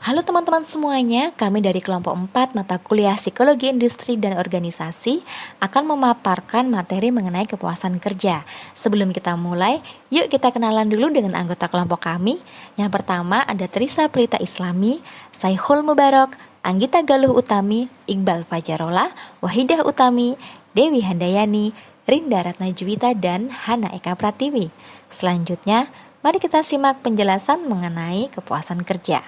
Halo teman-teman semuanya, kami dari kelompok 4 mata kuliah Psikologi Industri dan Organisasi akan memaparkan materi mengenai kepuasan kerja. Sebelum kita mulai, yuk kita kenalan dulu dengan anggota kelompok kami. Yang pertama ada Trisa Prita Islami, Saihul Mubarok, Anggita Galuh Utami, Iqbal Fajarola, Wahidah Utami, Dewi Handayani, Rinda Ratnajuwita, dan Hana Eka Pratiwi. Selanjutnya, mari kita simak penjelasan mengenai kepuasan kerja.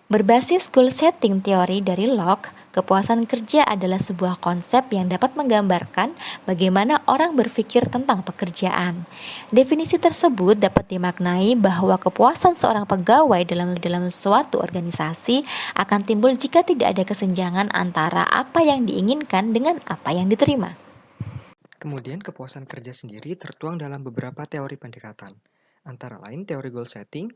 Berbasis goal setting teori dari Locke, kepuasan kerja adalah sebuah konsep yang dapat menggambarkan bagaimana orang berpikir tentang pekerjaan. Definisi tersebut dapat dimaknai bahwa kepuasan seorang pegawai dalam suatu organisasi akan timbul jika tidak ada kesenjangan antara apa yang diinginkan dengan apa yang diterima. Kemudian kepuasan kerja sendiri tertuang dalam beberapa teori pendekatan, antara lain teori goal setting,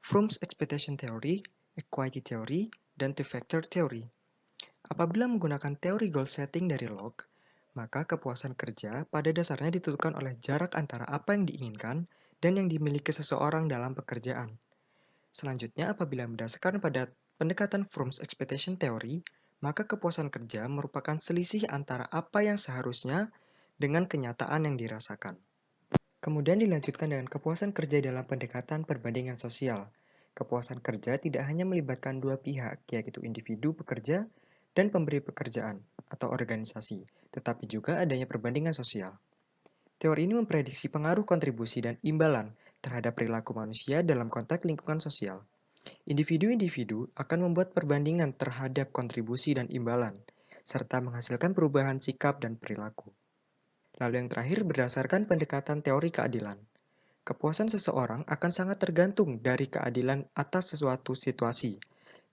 Fromm's expectation theory, equity theory, dan two-factor theory. Apabila menggunakan teori goal setting dari Locke, maka kepuasan kerja pada dasarnya ditentukan oleh jarak antara apa yang diinginkan dan yang dimiliki seseorang dalam pekerjaan. Selanjutnya, apabila berdasarkan pada pendekatan Fromm's expectation theory, maka kepuasan kerja merupakan selisih antara apa yang seharusnya dengan kenyataan yang dirasakan. Kemudian dilanjutkan dengan kepuasan kerja dalam pendekatan perbandingan sosial. Kepuasan kerja tidak hanya melibatkan dua pihak, yaitu individu pekerja dan pemberi pekerjaan atau organisasi, tetapi juga adanya perbandingan sosial. Teori ini memprediksi pengaruh kontribusi dan imbalan terhadap perilaku manusia dalam konteks lingkungan sosial. Individu-individu akan membuat perbandingan terhadap kontribusi dan imbalan, serta menghasilkan perubahan sikap dan perilaku. Lalu yang terakhir berdasarkan pendekatan teori keadilan. Kepuasan seseorang akan sangat tergantung dari keadilan atas sesuatu situasi,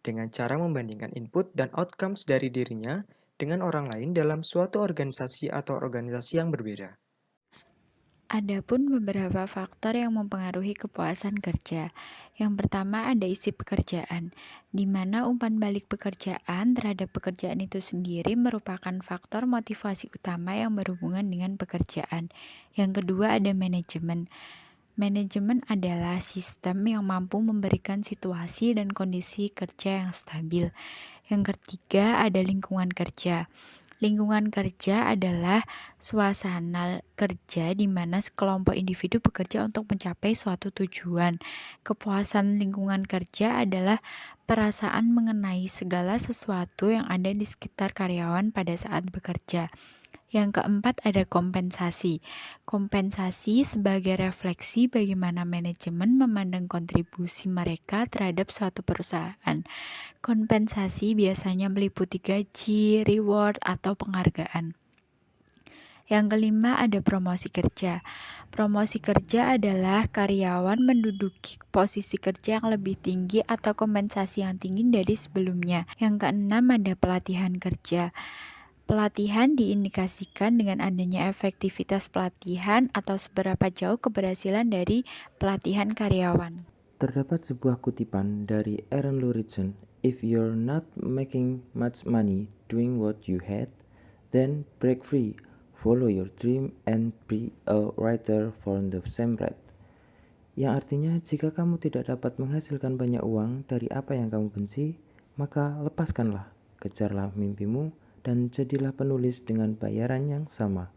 dengan cara membandingkan input dan outcomes dari dirinya dengan orang lain dalam suatu organisasi atau organisasi yang berbeda. Adapun beberapa faktor yang mempengaruhi kepuasan kerja. Yang pertama ada isi pekerjaan, di mana umpan balik pekerjaan terhadap pekerjaan itu sendiri merupakan faktor motivasi utama yang berhubungan dengan pekerjaan. Yang kedua ada manajemen. Manajemen adalah sistem yang mampu memberikan situasi dan kondisi kerja yang stabil. Yang ketiga ada lingkungan kerja. Lingkungan kerja adalah suasana kerja di mana sekelompok individu bekerja untuk mencapai suatu tujuan. Kepuasan lingkungan kerja adalah perasaan mengenai segala sesuatu yang ada di sekitar karyawan pada saat bekerja. Yang keempat ada kompensasi. Kompensasi sebagai refleksi bagaimana manajemen memandang kontribusi mereka terhadap suatu perusahaan. Kompensasi biasanya meliputi gaji, reward, atau penghargaan. Yang kelima ada promosi kerja. Promosi kerja adalah karyawan menduduki posisi kerja yang lebih tinggi atau kompensasi yang tinggi dari sebelumnya. Yang keenam ada pelatihan kerja. Pelatihan diindikasikan dengan adanya efektivitas pelatihan atau seberapa jauh keberhasilan dari pelatihan karyawan. Terdapat sebuah kutipan dari Aaron Luritzen, "If you're not making much money doing what you hate, then break free, follow your dream, and be a writer for the same rate." Yang artinya, jika kamu tidak dapat menghasilkan banyak uang dari apa yang kamu benci, maka lepaskanlah, kejarlah mimpimu, dan jadilah penulis dengan bayaran yang sama.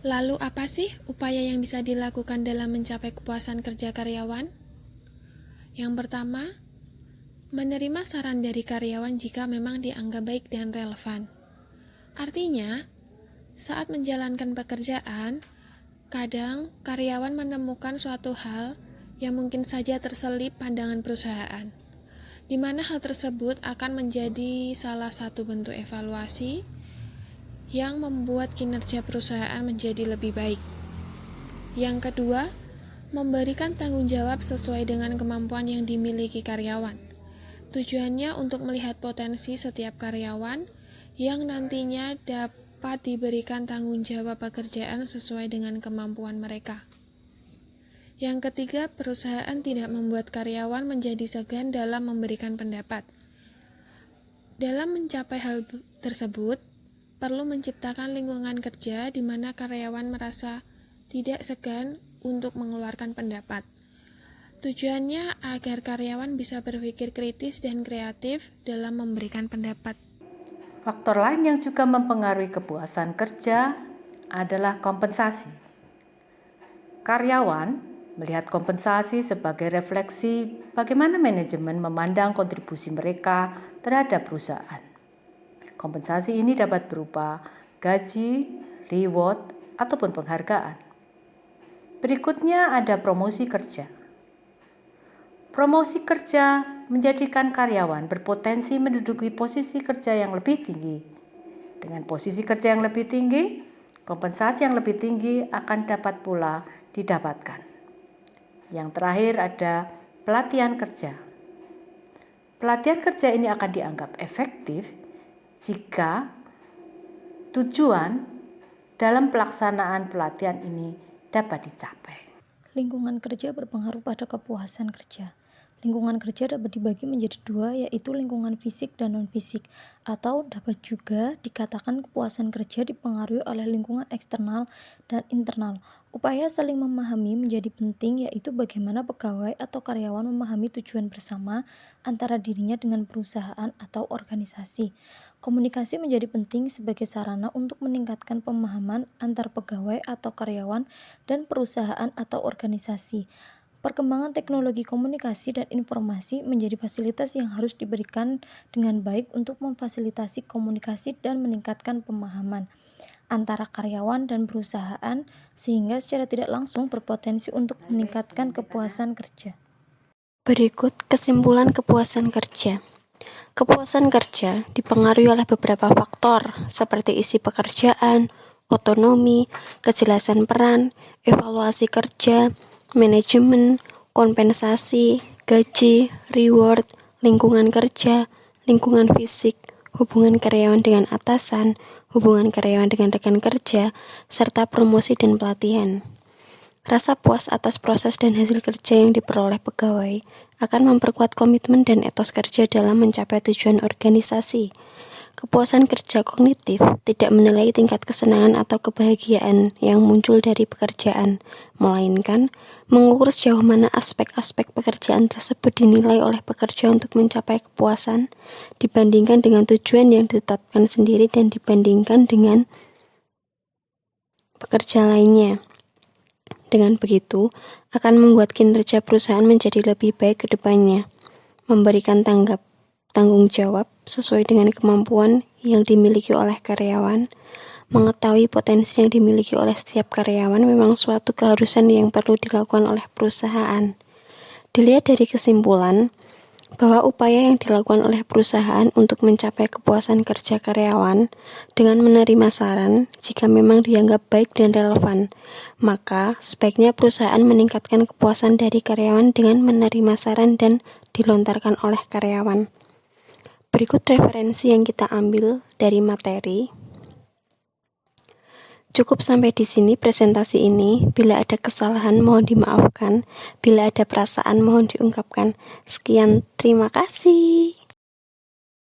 Lalu apa sih upaya yang bisa dilakukan dalam mencapai kepuasan kerja karyawan? Yang pertama, menerima saran dari karyawan jika memang dianggap baik dan relevan. Artinya, saat menjalankan pekerjaan, kadang karyawan menemukan suatu hal yang mungkin saja terselip pandangan perusahaan, di mana hal tersebut akan menjadi salah satu bentuk evaluasi yang membuat kinerja perusahaan menjadi lebih baik. Yang kedua, memberikan tanggung jawab sesuai dengan kemampuan yang dimiliki karyawan. Tujuannya untuk melihat potensi setiap karyawan yang nantinya dapat diberikan tanggung jawab pekerjaan sesuai dengan kemampuan mereka. Yang ketiga, perusahaan tidak membuat karyawan menjadi segan dalam memberikan pendapat. Dalam mencapai hal tersebut, perlu menciptakan lingkungan kerja di mana karyawan merasa tidak segan untuk mengeluarkan pendapat. Tujuannya agar karyawan bisa berpikir kritis dan kreatif dalam memberikan pendapat. Faktor lain yang juga mempengaruhi kepuasan kerja adalah kompensasi. Karyawan melihat kompensasi sebagai refleksi bagaimana manajemen memandang kontribusi mereka terhadap perusahaan. Kompensasi ini dapat berupa gaji, reward, ataupun penghargaan. Berikutnya ada promosi kerja. Promosi kerja menjadikan karyawan berpotensi menduduki posisi kerja yang lebih tinggi. Dengan posisi kerja yang lebih tinggi, kompensasi yang lebih tinggi akan dapat pula didapatkan. Yang terakhir ada pelatihan kerja. Pelatihan kerja ini akan dianggap efektif jika tujuan dalam pelaksanaan pelatihan ini dapat dicapai. Lingkungan kerja berpengaruh pada kepuasan kerja. Lingkungan kerja dapat dibagi menjadi dua, yaitu lingkungan fisik dan non-fisik, atau dapat juga dikatakan kepuasan kerja dipengaruhi oleh lingkungan eksternal dan internal. Upaya saling memahami menjadi penting, yaitu bagaimana pegawai atau karyawan memahami tujuan bersama antara dirinya dengan perusahaan atau organisasi. Komunikasi menjadi penting sebagai sarana untuk meningkatkan pemahaman antar pegawai atau karyawan dan perusahaan atau organisasi. Perkembangan teknologi komunikasi dan informasi menjadi fasilitas yang harus diberikan dengan baik untuk memfasilitasi komunikasi dan meningkatkan pemahaman antara karyawan dan perusahaan, sehingga secara tidak langsung berpotensi untuk meningkatkan kepuasan kerja. Berikut kesimpulan kepuasan kerja. Kepuasan kerja dipengaruhi oleh beberapa faktor seperti isi pekerjaan, otonomi, kejelasan peran, evaluasi kerja, manajemen, kompensasi, gaji, reward, lingkungan kerja, lingkungan fisik, hubungan karyawan dengan atasan, hubungan karyawan dengan rekan kerja, serta promosi dan pelatihan. Rasa puas atas proses dan hasil kerja yang diperoleh pegawai akan memperkuat komitmen dan etos kerja dalam mencapai tujuan organisasi. Kepuasan kerja kognitif tidak menilai tingkat kesenangan atau kebahagiaan yang muncul dari pekerjaan, melainkan mengukur sejauh mana aspek-aspek pekerjaan tersebut dinilai oleh pekerja untuk mencapai kepuasan dibandingkan dengan tujuan yang ditetapkan sendiri dan dibandingkan dengan pekerja lainnya. Dengan begitu, akan membuat kinerja perusahaan menjadi lebih baik ke depannya, memberikan tanggung jawab sesuai dengan kemampuan yang dimiliki oleh karyawan. Mengetahui potensi yang dimiliki oleh setiap karyawan memang suatu keharusan yang perlu dilakukan oleh perusahaan. Dilihat dari kesimpulan, bahwa upaya yang dilakukan oleh perusahaan untuk mencapai kepuasan kerja karyawan dengan menerima saran jika memang dianggap baik dan relevan, maka sebaiknya perusahaan meningkatkan kepuasan dari karyawan dengan menerima saran dan dilontarkan oleh karyawan. Berikut referensi yang kita ambil dari materi. Cukup sampai di sini presentasi ini. Bila ada kesalahan mohon dimaafkan. Bila ada perasaan mohon diungkapkan. Sekian, terima kasih.